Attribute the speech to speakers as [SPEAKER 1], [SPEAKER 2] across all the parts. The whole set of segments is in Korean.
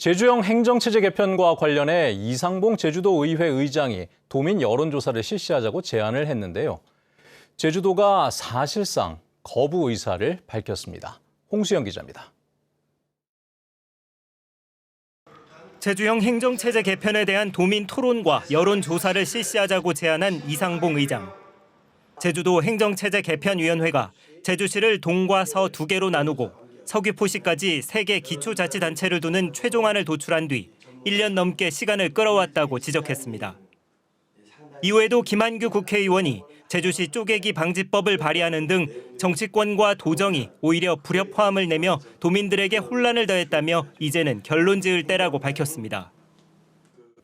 [SPEAKER 1] 제주형 행정체제 개편과 관련해 이상봉 제주도의회 의장이 도민 여론조사를 실시하자고 제안을 했는데요. 제주도가 사실상 거부 의사를 밝혔습니다. 홍수영 기자입니다.
[SPEAKER 2] 제주형 행정체제 개편에 대한 도민 토론과 여론조사를 실시하자고 제안한 이상봉 의장. 제주도 행정체제 개편위원회가 제주시를 동과 서 두 개로 나누고 서귀포시까지 3개 기초자치단체를 두는 최종안을 도출한 뒤 1년 넘게 시간을 끌어왔다고 지적했습니다. 이후에도 김한규 국회의원이 제주시 쪼개기 방지법을 발의하는 등 정치권과 도정이 오히려 불협화음을 내며 도민들에게 혼란을 더했다며 이제는 결론 지을 때라고 밝혔습니다.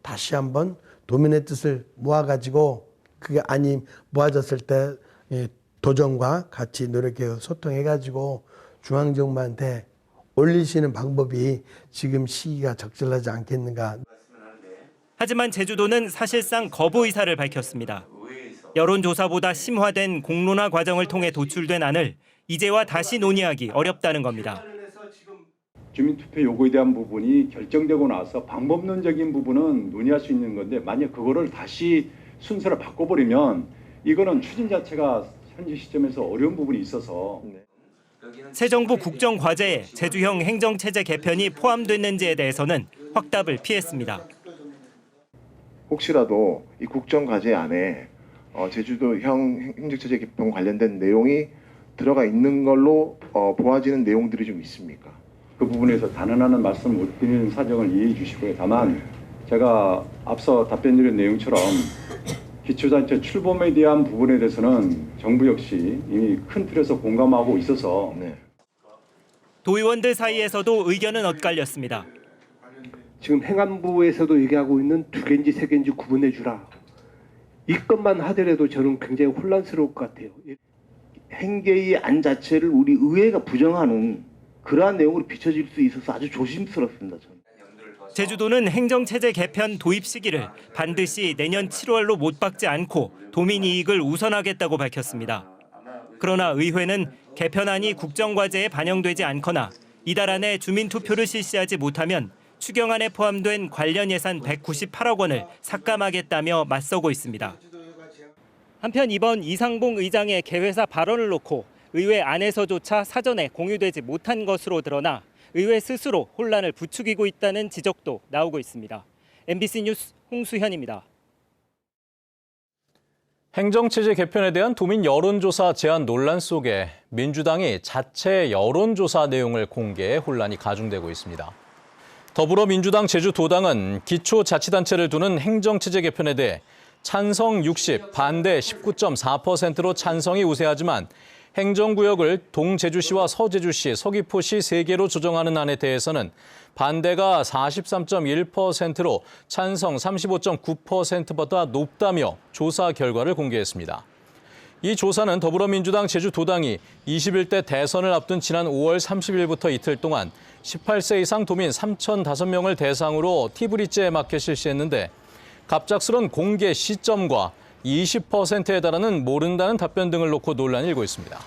[SPEAKER 3] 다시 한번 도민의 뜻을 모아가지고 그게 아니 모아졌을 때 도정과 같이 노력해서 소통해가지고 중앙정부한테 올리시는 방법이 지금 시기가 적절하지 않겠는가.
[SPEAKER 2] 하지만 제주도는 사실상 거부 의사를 밝혔습니다. 여론조사보다 심화된 공론화 과정을 통해 도출된 안을 이제와 다시 논의하기 어렵다는 겁니다.
[SPEAKER 4] 주민투표 요구에 대한 부분이 결정되고 나서 방법론적인 부분은 논의할 수 있는 건데 만약 그거를 다시 순서를 바꿔버리면 이거는 추진 자체가 현재 시점에서 어려운 부분이 있어서.
[SPEAKER 2] 새 정부 국정과제에 제주형 행정체제 개편이 포함됐는지에 대해서는 확답을 피했습니다.
[SPEAKER 5] 혹시라도 이 국정과제 안에 제주도형 행정체제 개편 관련된 내용이 들어가 있는 걸로 보아지는 내용들이 좀 있습니까?
[SPEAKER 4] 그 부분에서 단언하는 말씀 못 드리는 사정을 이해해 주시고요. 다만 제가 앞서 답변드린 내용처럼 기초단체 출범에 대한 부분에 대해서는 정부 역시 이미 큰 틀에서 공감하고 있어서.
[SPEAKER 2] 도의원들 사이에서도 의견은 엇갈렸습니다.
[SPEAKER 6] 지금 행안부에서도 얘기하고 있는 2개인지 3개인지 구분해 주라. 이것만 하더라도 저는 굉장히 혼란스러울 것 같아요.
[SPEAKER 7] 행계의 안 자체를 우리 의회가 부정하는 그러한 내용으로 비춰질 수 있어서 아주 조심스럽습니다. 저는.
[SPEAKER 2] 제주도는 행정체제 개편 도입 시기를 반드시 내년 7월로 못 박지 않고 도민 이익을 우선하겠다고 밝혔습니다. 그러나 의회는 개편안이 국정과제에 반영되지 않거나 이달 안에 주민투표를 실시하지 못하면 추경안에 포함된 관련 예산 198억 원을 삭감하겠다며 맞서고 있습니다. 한편 이번 이상봉 의장의 개회사 발언을 놓고 의회 안에서조차 사전에 공유되지 못한 것으로 드러나 의회 스스로 혼란을 부추기고 있다는 지적도 나오고 있습니다. MBC 뉴스 홍수현입니다.
[SPEAKER 1] 행정체제 개편에 대한 도민 여론조사 제안 논란 속에 민주당이 자체 여론조사 내용을 공개해 혼란이 가중되고 있습니다. 더불어민주당 제주도당은 기초자치단체를 두는 행정체제 개편에 대해 찬성 60, 반대 19.4%로 찬성이 우세하지만 행정구역을 동제주시와 서제주시, 서귀포시 3개로 조정하는 안에 대해서는 반대가 43.1%로 찬성 35.9%보다 높다며 조사 결과를 공개했습니다. 이 조사는 더불어민주당 제주도당이 21대 대선을 앞둔 지난 5월 30일부터 이틀 동안 18세 이상 도민 3,005명을 대상으로 티브리츠에 맞게 실시했는데 갑작스런 공개 시점과 20%에 달하는 모른다는 답변 등을 놓고 논란이 일고 있습니다.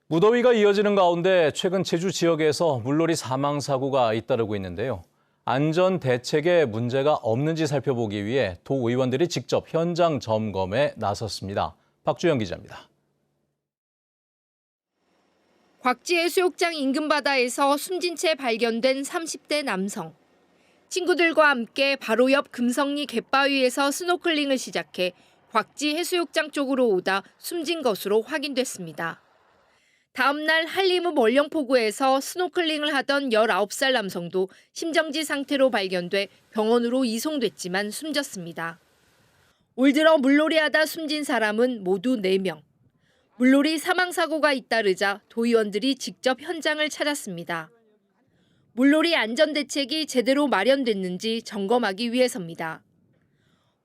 [SPEAKER 1] 무더위가 이어지는 가운데 최근 제주 지역에서 물놀이 사망 사고가 잇따르고 있는데요. 안전 대책에 문제가 없는지 살펴보기 위해 도의원들이 직접 현장 점검에 나섰습니다. 박주영 기자입니다.
[SPEAKER 8] 곽지 해수욕장 인근 바다에서 숨진 채 발견된 30대 남성. 친구들과 함께 바로 옆 금성리 갯바위에서 스노클링을 시작해 곽지 해수욕장 쪽으로 오다 숨진 것으로 확인됐습니다. 다음 날 한림읍 월령포구에서 스노클링을 하던 19살 남성도 심정지 상태로 발견돼 병원으로 이송됐지만 숨졌습니다. 올 들어 물놀이하다 숨진 사람은 모두 4명. 물놀이 사망사고가 잇따르자 도의원들이 직접 현장을 찾았습니다. 물놀이 안전대책이 제대로 마련됐는지 점검하기 위해서입니다.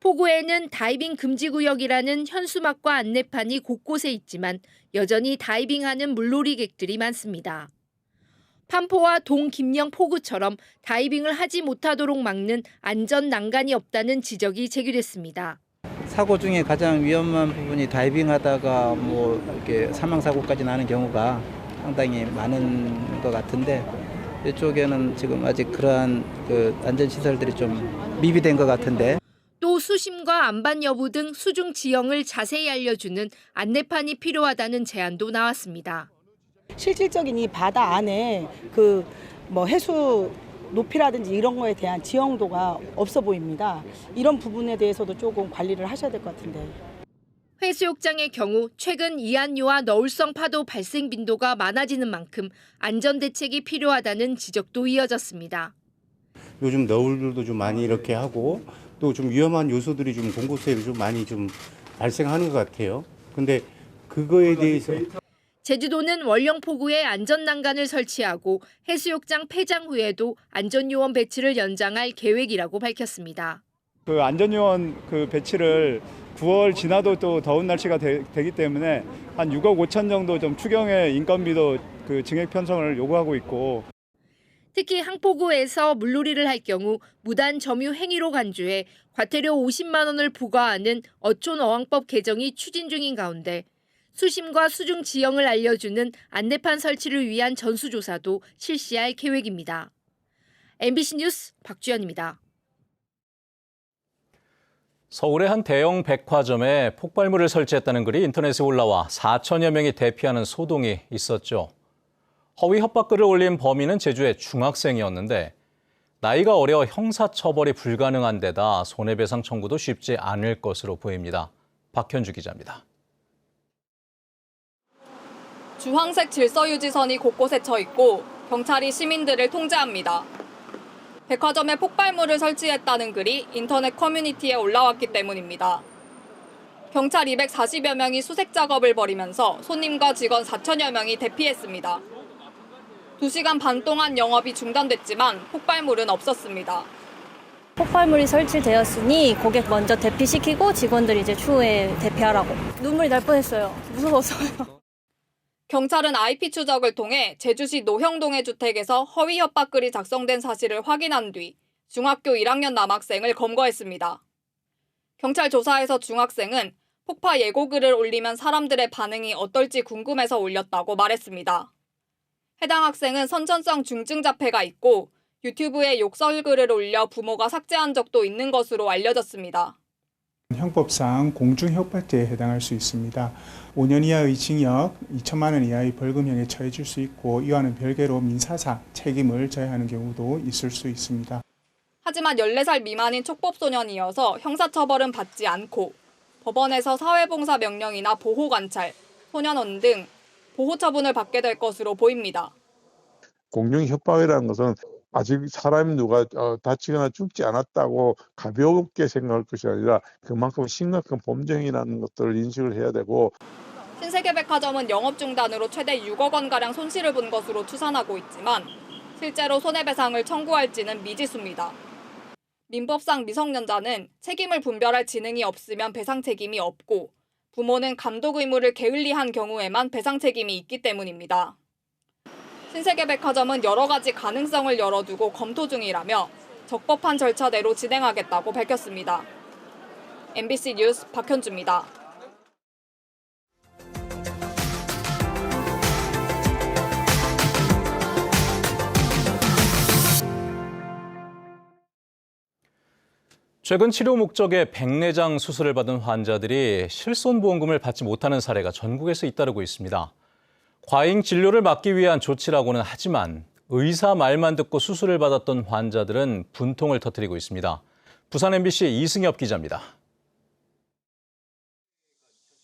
[SPEAKER 8] 포구에는 다이빙 금지구역이라는 현수막과 안내판이 곳곳에 있지만 여전히 다이빙하는 물놀이객들이 많습니다. 판포와 동김영 포구처럼 다이빙을 하지 못하도록 막는 안전 난간이 없다는 지적이 제기됐습니다.
[SPEAKER 9] 사고 중에 가장 위험한 부분이 다이빙하다가 이렇게 사망 사고까지 나는 경우가 상당히 많은 것 같은데 이쪽에는 지금 아직 그러한 안전시설들이 좀 미비된 것 같은데.
[SPEAKER 8] 또 수심과 안반 여부 등 수중 지형을 자세히 알려주는 안내판이 필요하다는 제안도 나왔습니다.
[SPEAKER 10] 실질적인 이 바다 안에 해수 높이라든지 이런 거에 대한 지형도가 없어 보입니다. 이런 부분에 대해서도 조금 관리를 하셔야 될 것 같은데.
[SPEAKER 8] 해수욕장의 경우 최근 이한류와 너울성 파도 발생 빈도가 많아지는 만큼 안전 대책이 필요하다는 지적도 이어졌습니다.
[SPEAKER 11] 요즘 너울들도 좀 많이 이렇게 하고 또 좀 위험한 요소들이 좀 곳곳에 좀 많이 좀 발생하는 것 같아요. 근데 그거에 대해서
[SPEAKER 8] 제주도는 원령포구에 안전난간을 설치하고 해수욕장 폐장 후에도 안전요원 배치를 연장할 계획이라고 밝혔습니다.
[SPEAKER 12] 그 안전요원 배치를 9월 지나도 또 더운 날씨가 되기 때문에 한 6억 5천 정도 좀 추경의 인건비도 증액 편성을 요구하고 있고.
[SPEAKER 8] 특히 항포구에서 물놀이를 할 경우 무단 점유 행위로 간주해 과태료 50만 원을 부과하는 어촌어항법 개정이 추진 중인 가운데 수심과 수중 지형을 알려주는 안내판 설치를 위한 전수조사도 실시할 계획입니다. MBC 뉴스 박주연입니다.
[SPEAKER 1] 서울의 한 대형 백화점에 폭발물을 설치했다는 글이 인터넷에 올라와 4천여 명이 대피하는 소동이 있었죠. 허위 협박글을 올린 범인은 제주의 중학생이었는데 나이가 어려 형사처벌이 불가능한 데다 손해배상 청구도 쉽지 않을 것으로 보입니다. 박현주 기자입니다.
[SPEAKER 13] 주황색 질서유지선이 곳곳에 쳐 있고 경찰이 시민들을 통제합니다. 백화점에 폭발물을 설치했다는 글이 인터넷 커뮤니티에 올라왔기 때문입니다. 경찰 240여 명이 수색 작업을 벌이면서 손님과 직원 4천여 명이 대피했습니다. 2시간 반 동안 영업이 중단됐지만 폭발물은 없었습니다.
[SPEAKER 14] 폭발물이 설치되었으니 고객 먼저 대피시키고 직원들이 이제 추후에 대피하라고. 눈물이 날 뻔했어요. 무서웠어요.
[SPEAKER 13] 경찰은 IP 추적을 통해 제주시 노형동의 주택에서 허위 협박글이 작성된 사실을 확인한 뒤 중학교 1학년 남학생을 검거했습니다. 경찰 조사에서 중학생은 폭파 예고글을 올리면 사람들의 반응이 어떨지 궁금해서 올렸다고 말했습니다. 해당 학생은 선천성 중증자폐가 있고 유튜브에 욕설글을 올려 부모가 삭제한 적도 있는 것으로 알려졌습니다.
[SPEAKER 15] 형법상 공중협박죄에 해당할 수 있습니다. 5년 이하의 징역, 2천만 원 이하의 벌금형에 처해질 수 있고 이와는 별개로 민사상 책임을 져야 하는 경우도 있을 수 있습니다.
[SPEAKER 13] 하지만 14살 미만인 촉법소년이어서 형사처벌은 받지 않고 법원에서 사회봉사 명령이나 보호관찰, 소년원 등 보호처분을 받게 될 것으로 보입니다.
[SPEAKER 16] 공중협박이라는 것은 아직 사람이 누가 다치거나 죽지 않았다고 가볍게 생각할 것이 아니라 그만큼 심각한 범죄행위라는 것들을 인식을 해야 되고.
[SPEAKER 13] 신세계백화점은 영업 중단으로 최대 6억 원가량 손실을 본 것으로 추산하고 있지만 실제로 손해배상을 청구할지는 미지수입니다. 민법상 미성년자는 책임을 분별할 지능이 없으면 배상 책임이 없고 부모는 감독 의무를 게을리한 경우에만 배상 책임이 있기 때문입니다. 신세계백화점은 여러 가지 가능성을 열어두고 검토 중이라며 적법한 절차대로 진행하겠다고 밝혔습니다. MBC 뉴스 박현주입니다.
[SPEAKER 1] 최근 치료 목적의 백내장 수술을 받은 환자들이 실손보험금을 받지 못하는 사례가 전국에서 잇따르고 있습니다. 과잉 진료를 막기 위한 조치라고는 하지만 의사 말만 듣고 수술을 받았던 환자들은 분통을 터뜨리고 있습니다. 부산 MBC 이승엽 기자입니다.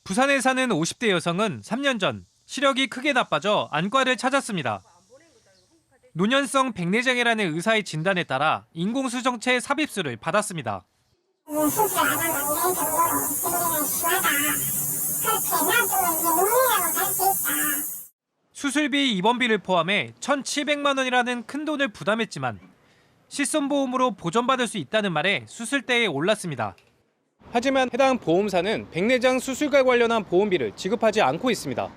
[SPEAKER 17] 부산에 사는 50대 여성은 3년 전 시력이 크게 나빠져 안과를 찾았습니다. 노년성 백내장이라는 의사의 진단에 따라 인공수정체 삽입술을 받았습니다. 수술비, 입원비를 포함해 1,700만 원이라는 큰 돈을 부담했지만 실손보험으로 보전받을 수 있다는 말에 수술대에 올랐습니다.
[SPEAKER 18] 하지만 해당 보험사는 백내장 수술과 관련한 보험비를 지급하지 않고 있습니다.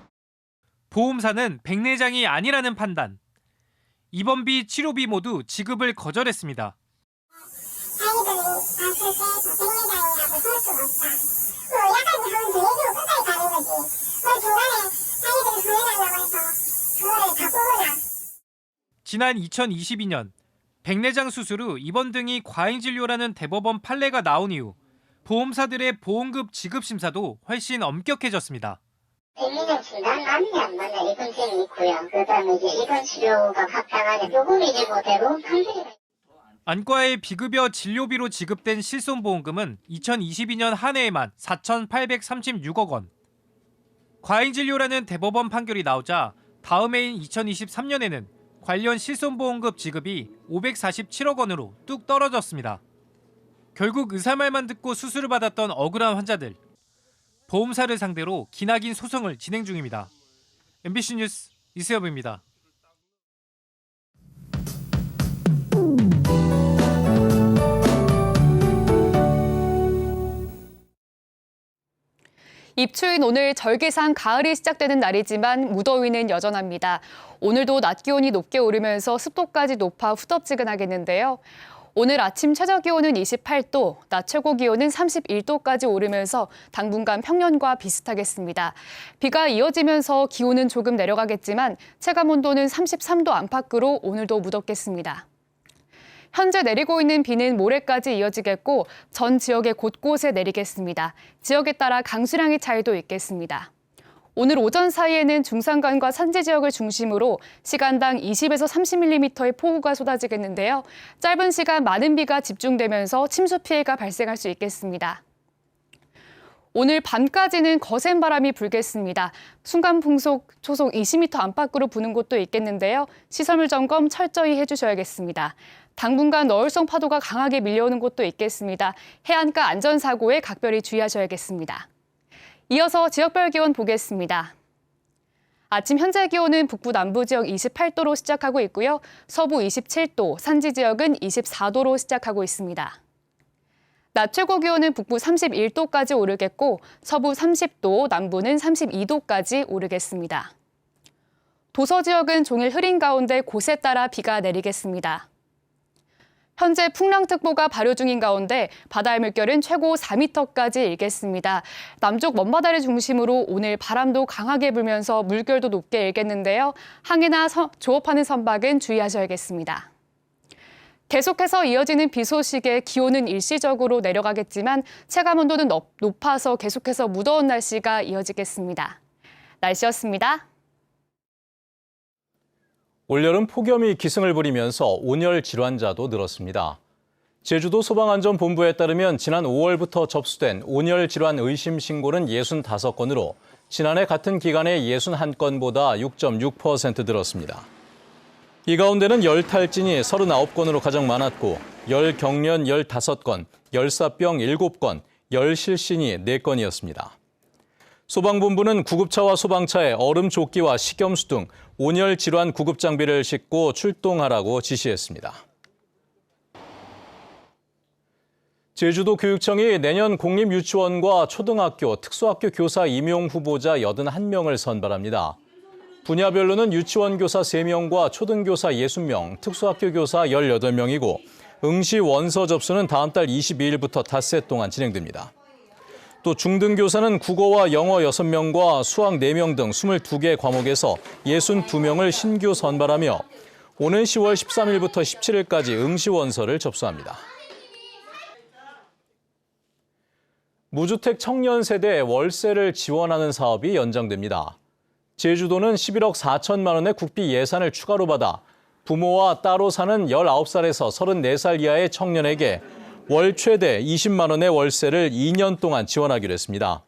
[SPEAKER 17] 보험사는 백내장이 아니라는 판단. 입원비, 치료비 모두 지급을 거절했습니다. 지난 2022년 백내장 수술 후 입원 등이 과잉진료라는 대법원 판례가 나온 이후 보험사들의 보험급 지급 심사도 훨씬 엄격해졌습니다.
[SPEAKER 19] 백내장 진단 맞냐 안 맞냐 입원증이 있고요. 그다음에 이제 입원 치료가 합당하냐 요금이 이제 그대로 판결이.
[SPEAKER 17] 안과의 비급여 진료비로 지급된 실손보험금은 2022년 한 해에만 4,836억 원. 과잉진료라는 대법원 판결이 나오자 다음 해인 2023년에는 관련 실손보험급 지급이 547억 원으로 뚝 떨어졌습니다. 결국 의사 말만 듣고 수술을 받았던 억울한 환자들. 보험사를 상대로 기나긴 소송을 진행 중입니다. MBC 뉴스 이수엽입니다.
[SPEAKER 20] 입추인 오늘 절기상 가을이 시작되는 날이지만 무더위는 여전합니다. 오늘도 낮 기온이 높게 오르면서 습도까지 높아 후덥지근하겠는데요. 오늘 아침 최저 기온은 28도, 낮 최고 기온은 31도까지 오르면서 당분간 평년과 비슷하겠습니다. 비가 이어지면서 기온은 조금 내려가겠지만 체감 온도는 33도 안팎으로 오늘도 무덥겠습니다. 현재 내리고 있는 비는 모레까지 이어지겠고 전 지역의 곳곳에 내리겠습니다. 지역에 따라 강수량의 차이도 있겠습니다. 오늘 오전 사이에는 중산간과 산지 지역을 중심으로 시간당 20에서 30mm의 폭우가 쏟아지겠는데요. 짧은 시간 많은 비가 집중되면서 침수 피해가 발생할 수 있겠습니다. 오늘 밤까지는 거센 바람이 불겠습니다. 순간 풍속 초속 20m 안팎으로 부는 곳도 있겠는데요. 시설물 점검 철저히 해주셔야겠습니다. 당분간 너울성 파도가 강하게 밀려오는 곳도 있겠습니다. 해안가 안전사고에 각별히 주의하셔야겠습니다. 이어서 지역별 기온 보겠습니다. 아침 현재 기온은 북부 남부 지역 28도로 시작하고 있고요. 서부 27도, 산지 지역은 24도로 시작하고 있습니다. 낮 최고 기온은 북부 31도까지 오르겠고 서부 30도, 남부는 32도까지 오르겠습니다. 도서 지역은 종일 흐린 가운데 곳에 따라 비가 내리겠습니다. 현재 풍랑특보가 발효 중인 가운데 바다의 물결은 최고 4m까지 일겠습니다. 남쪽 먼바다를 중심으로 오늘 바람도 강하게 불면서 물결도 높게 일겠는데요. 항해나 조업하는 선박은 주의하셔야겠습니다. 계속해서 이어지는 비 소식에 기온은 일시적으로 내려가겠지만 체감 온도는 높아서 계속해서 무더운 날씨가 이어지겠습니다. 날씨였습니다.
[SPEAKER 1] 올여름 폭염이 기승을 부리면서 온열 질환자도 늘었습니다. 제주도 소방안전본부에 따르면 지난 5월부터 접수된 온열 질환 의심 신고는 65건으로 지난해 같은 기간의 61건보다 6.6% 늘었습니다. 이 가운데는 열탈진이 39건으로 가장 많았고 열경련 15건, 열사병 7건, 열실신이 4건이었습니다. 소방본부는 구급차와 소방차에 얼음 조끼와 식염수 등 온열 질환 구급 장비를 싣고 출동하라고 지시했습니다. 제주도 교육청이 내년 공립유치원과 초등학교, 특수학교 교사 임용 후보자 81명을 선발합니다. 분야별로는 유치원 교사 3명과 초등교사 60명, 특수학교 교사 18명이고 응시 원서 접수는 다음 달 22일부터 닷새 동안 진행됩니다. 또 중등교사는 국어와 영어 6명과 수학 4명 등 22개 과목에서 62명을 신규 선발하며 오는 10월 13일부터 17일까지 응시 원서를 접수합니다. 무주택 청년 세대에 월세를 지원하는 사업이 연장됩니다. 제주도는 11억 4천만 원의 국비 예산을 추가로 받아 부모와 따로 사는 19살에서 34살 이하의 청년에게 월 최대 20만 원의 월세를 2년 동안 지원하기로 했습니다.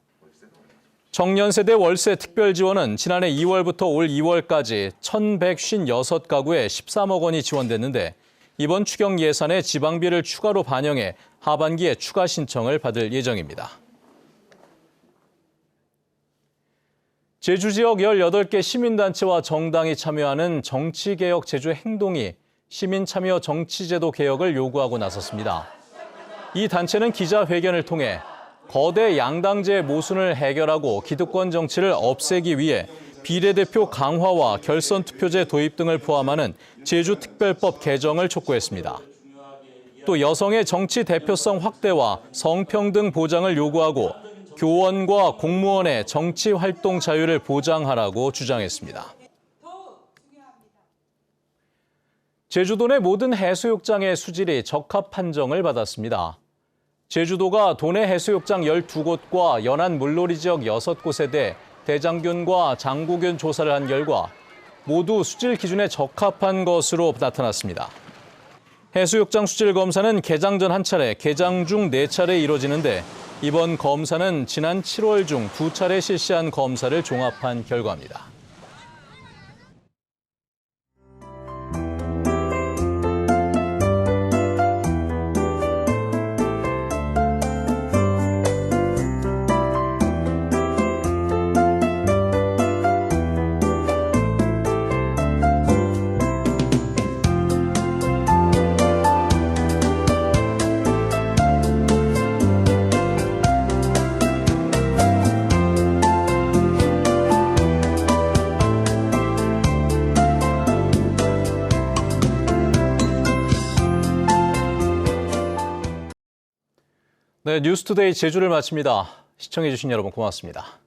[SPEAKER 1] 청년 세대 월세 특별 지원은 지난해 2월부터 올 2월까지 1,156가구에 13억 원이 지원됐는데 이번 추경 예산에 지방비를 추가로 반영해 하반기에 추가 신청을 받을 예정입니다. 제주 지역 18개 시민단체와 정당이 참여하는 정치개혁 제주 행동이 시민참여 정치제도 개혁을 요구하고 나섰습니다. 이 단체는 기자회견을 통해 거대 양당제 모순을 해결하고 기득권 정치를 없애기 위해 비례대표 강화와 결선투표제 도입 등을 포함하는 제주특별법 개정을 촉구했습니다. 또 여성의 정치 대표성 확대와 성평등 보장을 요구하고 교원과 공무원의 정치 활동 자유를 보장하라고 주장했습니다. 제주도 내 모든 해수욕장의 수질이 적합 판정을 받았습니다. 제주도가 도내 해수욕장 12곳과 연안 물놀이 지역 6곳에 대해 대장균과 장구균 조사를 한 결과 모두 수질 기준에 적합한 것으로 나타났습니다. 해수욕장 수질 검사는 개장 전 한 차례, 개장 중 4차례 이뤄지는데 이번 검사는 지난 7월 중 2차례 실시한 검사를 종합한 결과입니다. 네, 뉴스투데이 제주를 마칩니다. 시청해주신 여러분 고맙습니다.